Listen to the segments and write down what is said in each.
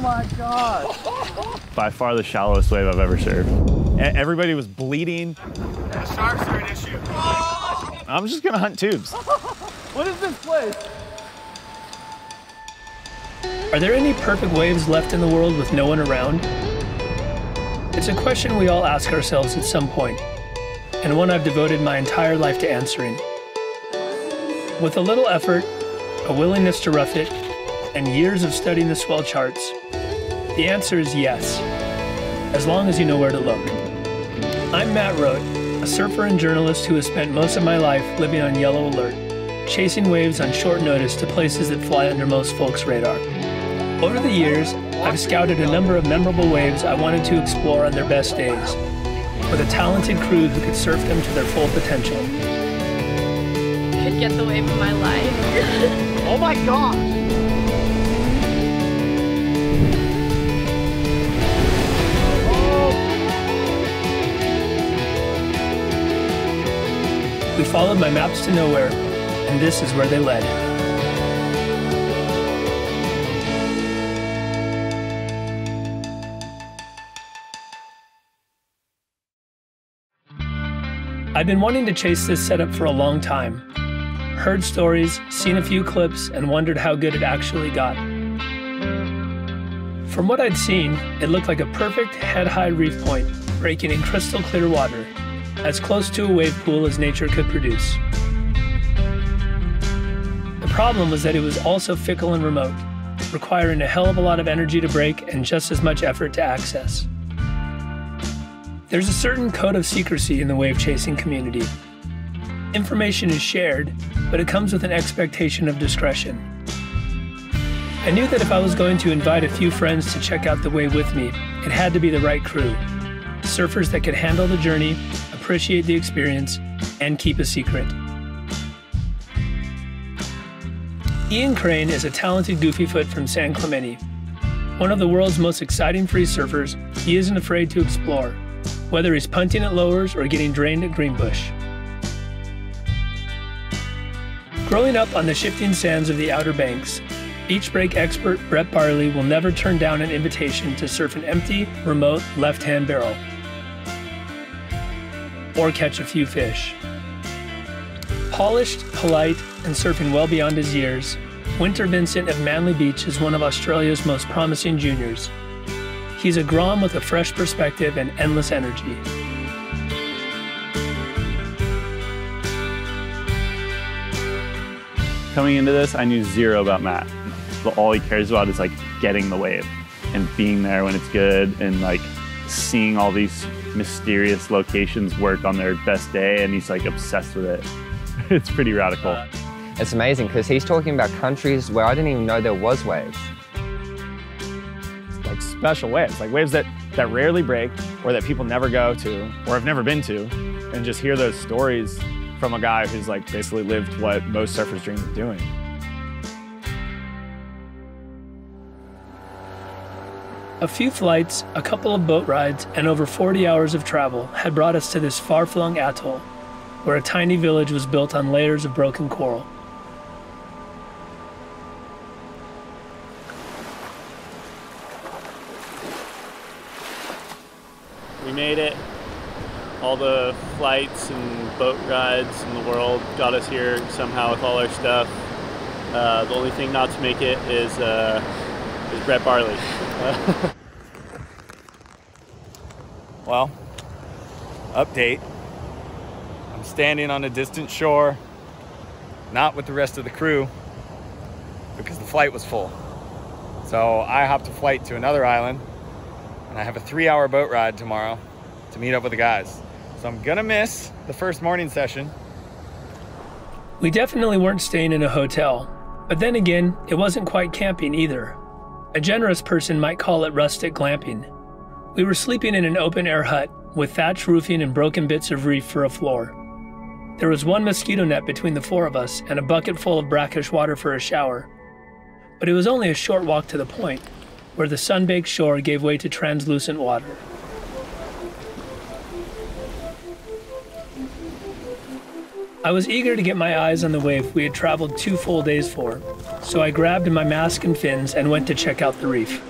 my God. By far the shallowest wave I've ever surfed. Everybody was bleeding. The sharks are an issue. I'm just gonna hunt tubes. What is this place? Are there any perfect waves left in the world with no one around? It's a question we all ask ourselves at some point, and one I've devoted my entire life to answering. With a little effort, a willingness to rough it, and years of studying the swell charts, the answer is yes, as long as you know where to look. I'm Matt Rote, a surfer and journalist who has spent most of my life living on yellow alert, chasing waves on short notice to places that fly under most folks' radar. Over the years, I've scouted a number of memorable waves I wanted to explore on their best days, with a talented crew who could surf them to their full potential. Could get the wave of my life. Oh my gosh! We followed my maps to nowhere, and this is where they led. I've been wanting to chase this setup for a long time. Heard stories, seen a few clips, and wondered how good it actually got. From what I'd seen, it looked like a perfect head-high reef point, breaking in crystal clear water, as close to a wave pool as nature could produce. The problem was that it was also fickle and remote, requiring a hell of a lot of energy to break and just as much effort to access. There's a certain code of secrecy in the wave chasing community. Information is shared, but it comes with an expectation of discretion. I knew that if I was going to invite a few friends to check out the wave with me, it had to be the right crew. Surfers that could handle the journey, appreciate the experience, and keep a secret. Ian Crane is a talented goofyfoot from San Clemente. One of the world's most exciting free surfers, he isn't afraid to explore, whether he's punting at lowers or getting drained at Greenbush. Growing up on the shifting sands of the Outer Banks, beach break expert Brett Barley will never turn down an invitation to surf an empty, remote left-hand barrel, or catch a few fish. Polished, polite, and surfing well beyond his years, Winter Vincent of Manly Beach is one of Australia's most promising juniors. He's a Grom with a fresh perspective and endless energy. Coming into this, I knew zero about Matt. All he cares about is like getting the wave and being there when it's good and like seeing all these mysterious locations work on their best day, and he's like obsessed with it. It's pretty radical. It's amazing because he's talking about countries where I didn't even know there was waves. Like special waves, like waves that rarely break or that people never go to or have never been to, and just hear those stories from a guy who's like basically lived what most surfers dream of doing. A few flights, a couple of boat rides, and over 40 hours of travel had brought us to this far-flung atoll, where a tiny village was built on layers of broken coral. We made it. All the flights and boat rides in the world got us here somehow with all our stuff. The only thing not to make it is Brett Barley. Well, update. I'm standing on a distant shore, not with the rest of the crew, because the flight was full. So I hopped a flight to another island, and I have a 3-hour boat ride tomorrow to meet up with the guys. So I'm gonna miss the first morning session. We definitely weren't staying in a hotel, but then again, it wasn't quite camping either. A generous person might call it rustic glamping. We were sleeping in an open-air hut with thatch roofing and broken bits of reef for a floor. There was one mosquito net between the 4 of us and a bucket full of brackish water for a shower. But it was only a short walk to the point, where the sun-baked shore gave way to translucent water. I was eager to get my eyes on the wave we had traveled 2 full days for, so I grabbed my mask and fins and went to check out the reef.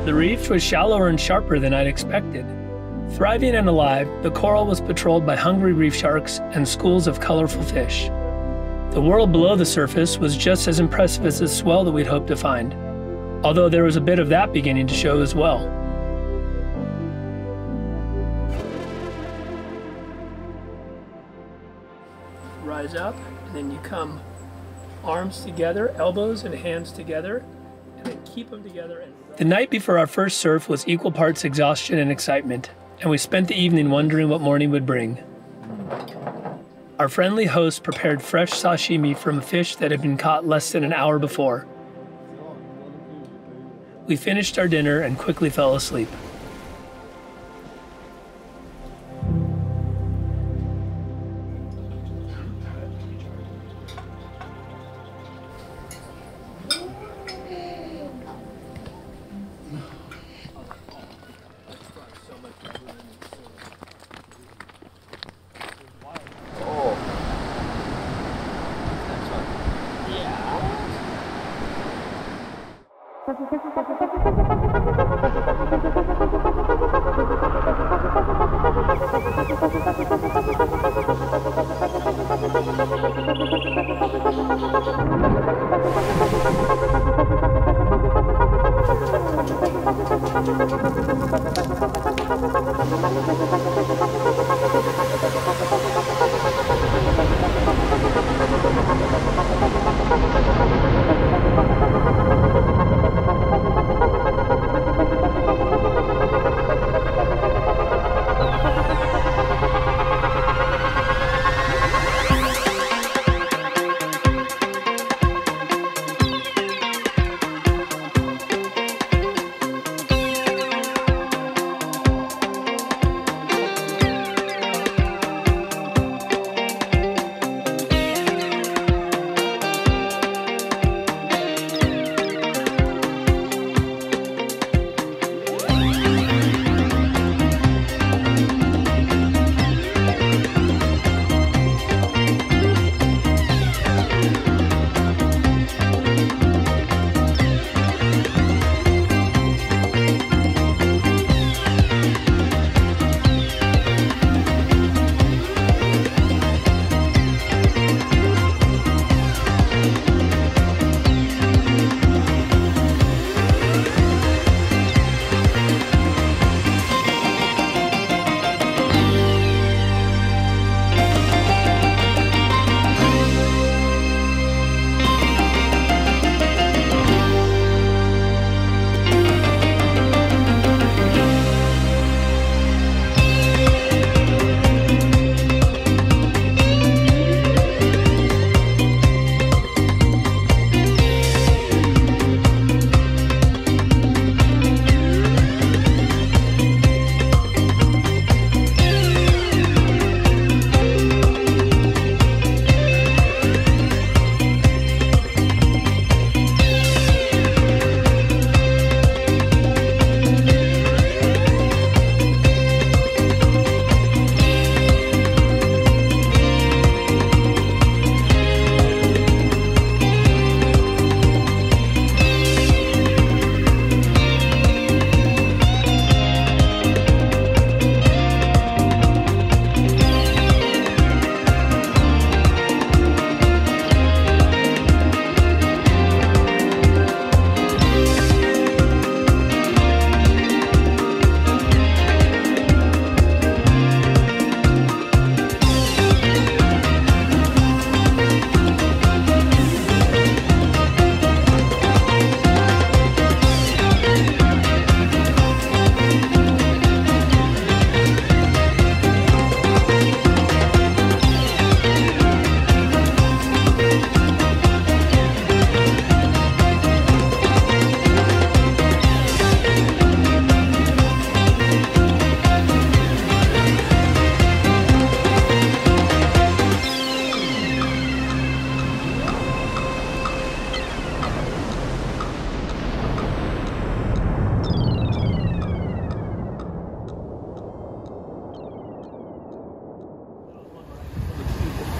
The reef was shallower and sharper than I'd expected. Thriving and alive, the coral was patrolled by hungry reef sharks and schools of colorful fish. The world below the surface was just as impressive as the swell that we'd hoped to find, although there was a bit of that beginning to show as well. Rise up, and then you come arms together, elbows and hands together, and then keep them together. The night before our first surf was equal parts exhaustion and excitement, and we spent the evening wondering what morning would bring. Our friendly host prepared fresh sashimi from a fish that had been caught less than an hour before. We finished our dinner and quickly fell asleep.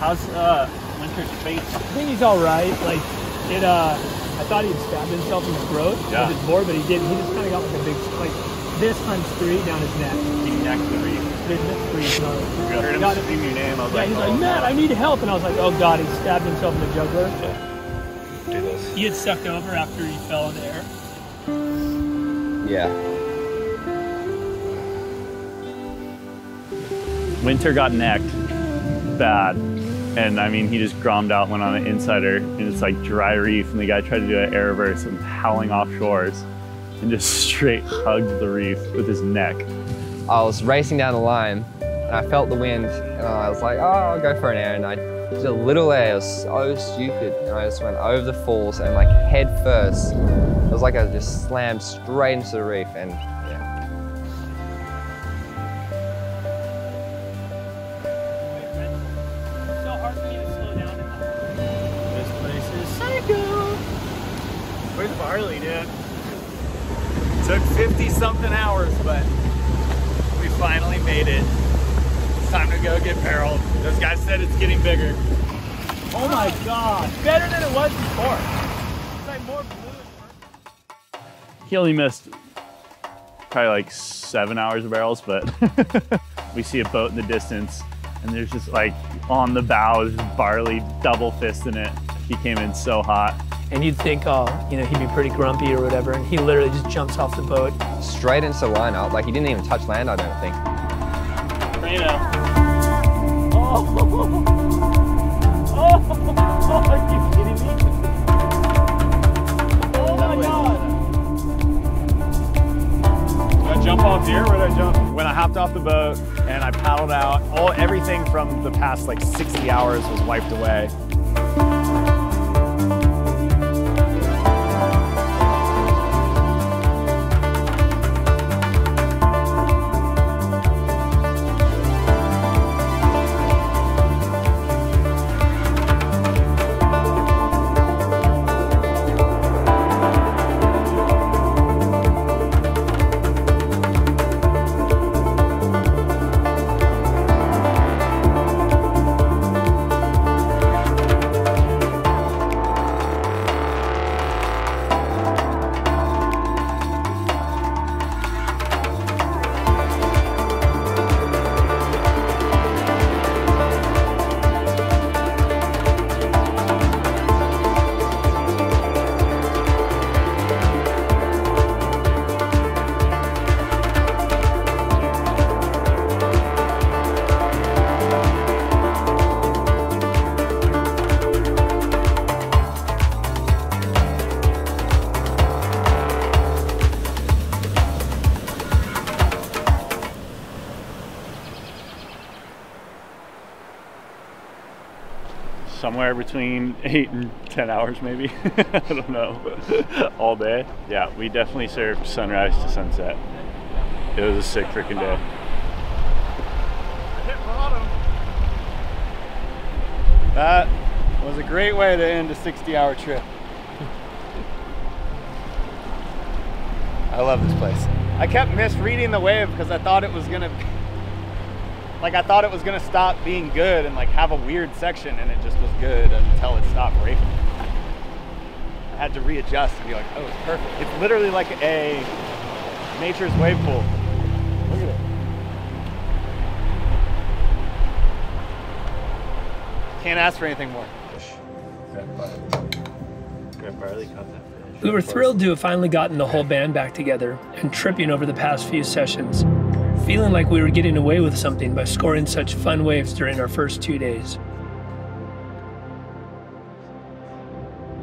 How's Winter's face? I think he's all right. Like it. I thought he'd stabbed himself in the throat with his board, but he didn't. He just kind of got like a big, like this kind of straight down his neck. Next to the reef. I heard him scream your name. I was like, he's like, Matt, I need help. And I was like, oh God, he stabbed himself in the jugular. Yeah. Do this. He had sucked over after he fell in the air. Yeah. Winter got necked bad. And I mean, he just grommed out, went on an insider, and it's like dry reef. And the guy tried to do an air reverse and howling offshores and just straight hugged the reef with his neck. I was racing down the line and I felt the wind and I was like, oh, I'll go for an air. And I did a little air. It was so stupid. And I just went over the falls and like head first. It was like I just slammed straight into the reef and yeah. It's so hard for me to slow down in that. This place is psycho. Where's Barley, dude? Took 50-something hours, but we finally made it. It's time to go get barreled. Those guys said it's getting bigger. Oh my God, better than it was before. It's like more blue. He only missed probably like 7 hours of barrels, but we see a boat in the distance and there's just like on the bow is Barley double fisting it. He came in so hot. And you'd think, oh, you know, he'd be pretty grumpy or whatever, and he literally just jumps off the boat. Straight into the line up. Like he didn't even touch land, I don't think. Oh, are you kidding me? Oh my God. Did I jump off here? Where did I jump? When I hopped off the boat and I paddled out, everything from the past like 60 hours was wiped away. Somewhere between 8 and 10 hours maybe. I don't know. All day. Yeah, we definitely surfed sunrise to sunset. It was a sick freaking day. Hit bottom. That was a great way to end a 60-hour trip. I love this place. I kept misreading the wave because I thought it was gonna I thought it was gonna stop being good and like have a weird section, and it just was good until it stopped breaking. I had to readjust and be like, oh, it's perfect. It's literally like a nature's wave pool. Look at it. Can't ask for anything more. Brett Barley caught that fish. We were thrilled to have finally gotten the whole band back together and tripping over the past few sessions, feeling like we were getting away with something by scoring such fun waves during our first 2 days.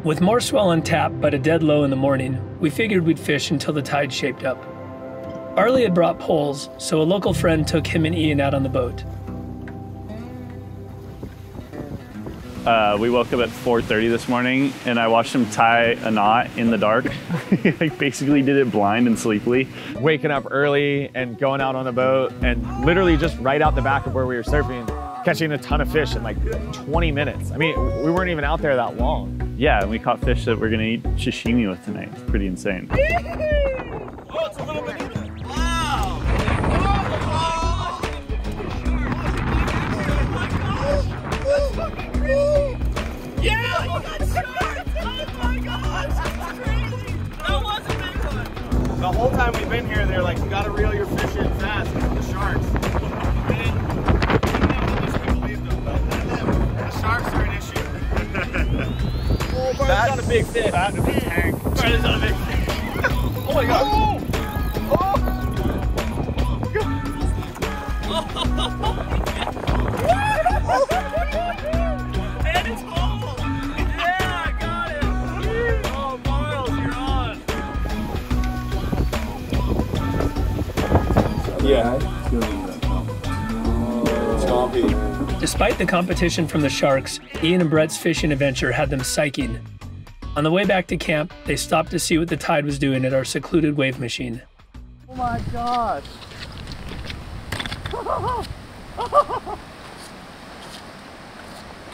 With more swell on tap but a dead low in the morning, we figured we'd fish until the tide shaped up. Barley had brought poles, so a local friend took him and Ian out on the boat. We woke up at 4:30 this morning and I watched him tie a knot in the dark. He like basically did it blind and sleepily. Waking up early and going out on a boat and literally just right out the back of where we were surfing, catching a ton of fish in like 20 minutes. I mean, we weren't even out there that long. Yeah, and we caught fish that we're gonna eat sashimi with tonight. It's pretty insane. Oh, it's a little bit even. Wow! Oh, whole time we've been here, they're like, you gotta reel your fish in fast because of the sharks. And the sharks are an issue. Oh, Barley's not a big fish. That is a tank. Barley's not a big fish. Oh my god. Oh! And it's whole! Yeah, I got it! Oh, Miles, you're on! Yeah. Chompy. Despite the competition from the sharks, Ian and Brett's fishing adventure had them psyching. On the way back to camp, they stopped to see what the tide was doing at our secluded wave machine. Oh my gosh.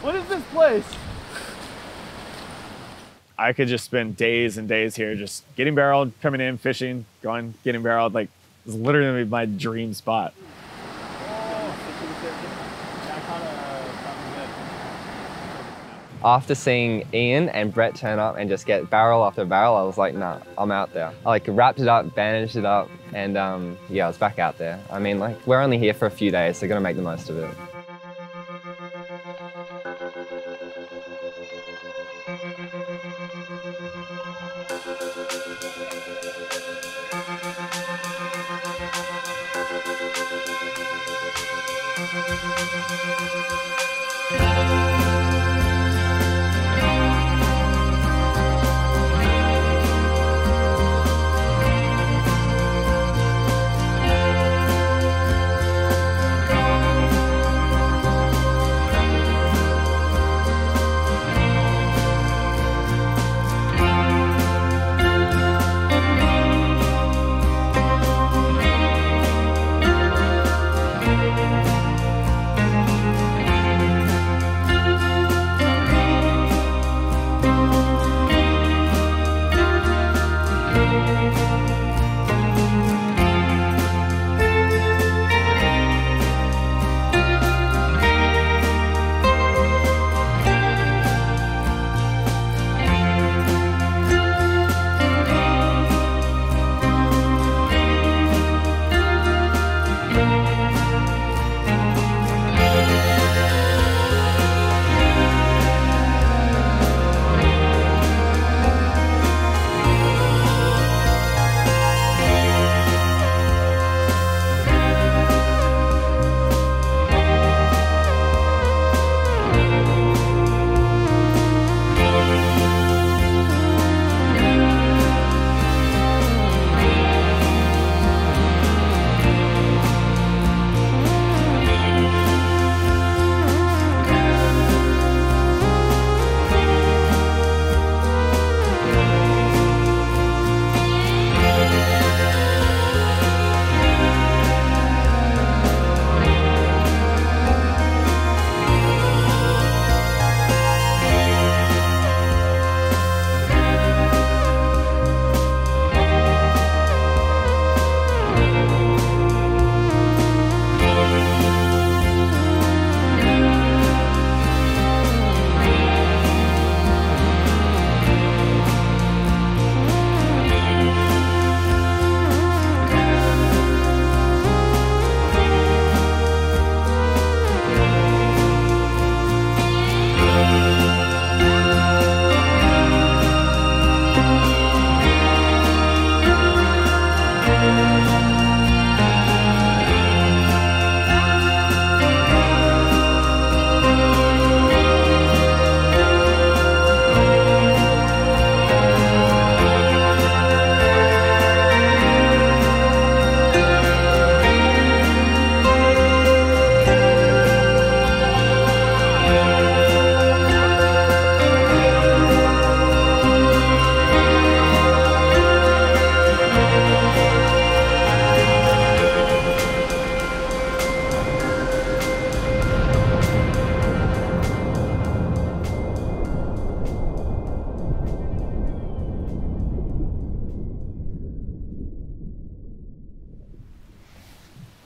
What is this place? I could just spend days and days here just getting barreled, coming in, fishing, going, getting barreled. Like, it's literally my dream spot. After seeing Ian and Brett turn up and just get barrel after barrel, I was like, nah, I'm out there. I like wrapped it up, bandaged it up, and yeah, I was back out there. I mean, like, we're only here for a few days, so gotta make the most of it.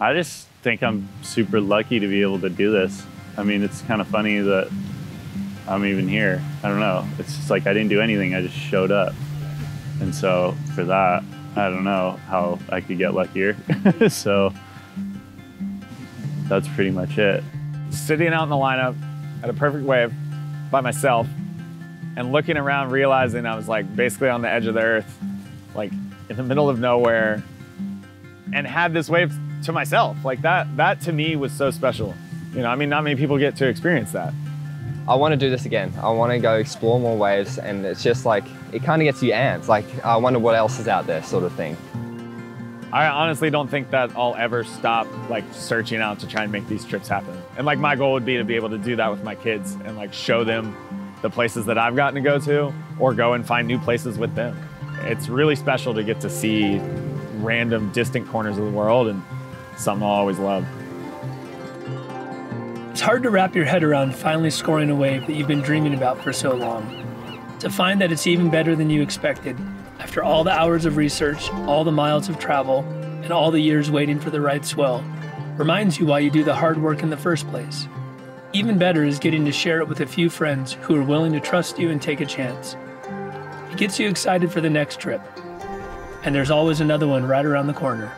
I just think I'm super lucky to be able to do this. I mean, it's kind of funny that I'm even here. I don't know. It's just like I didn't do anything. I just showed up. And so for that, I don't know how I could get luckier. So that's pretty much it. Sitting out in the lineup at a perfect wave by myself and looking around, realizing I was like basically on the edge of the earth, like in the middle of nowhere, and had this wave to myself. Like that to me was so special. You know, I mean, not many people get to experience that. I want to do this again. I want to go explore more waves, and it's just like, it kind of gets you amped. Like, I wonder what else is out there, sort of thing. I honestly don't think that I'll ever stop like searching out to try and make these trips happen. And like my goal would be to be able to do that with my kids and like show them the places that I've gotten to go to, or go and find new places with them. It's really special to get to see random distant corners of the world, and something I'll always love. It's hard to wrap your head around finally scoring a wave that you've been dreaming about for so long. To find that it's even better than you expected, after all the hours of research, all the miles of travel, and all the years waiting for the right swell, reminds you why you do the hard work in the first place. Even better is getting to share it with a few friends who are willing to trust you and take a chance. It gets you excited for the next trip. And there's always another one right around the corner.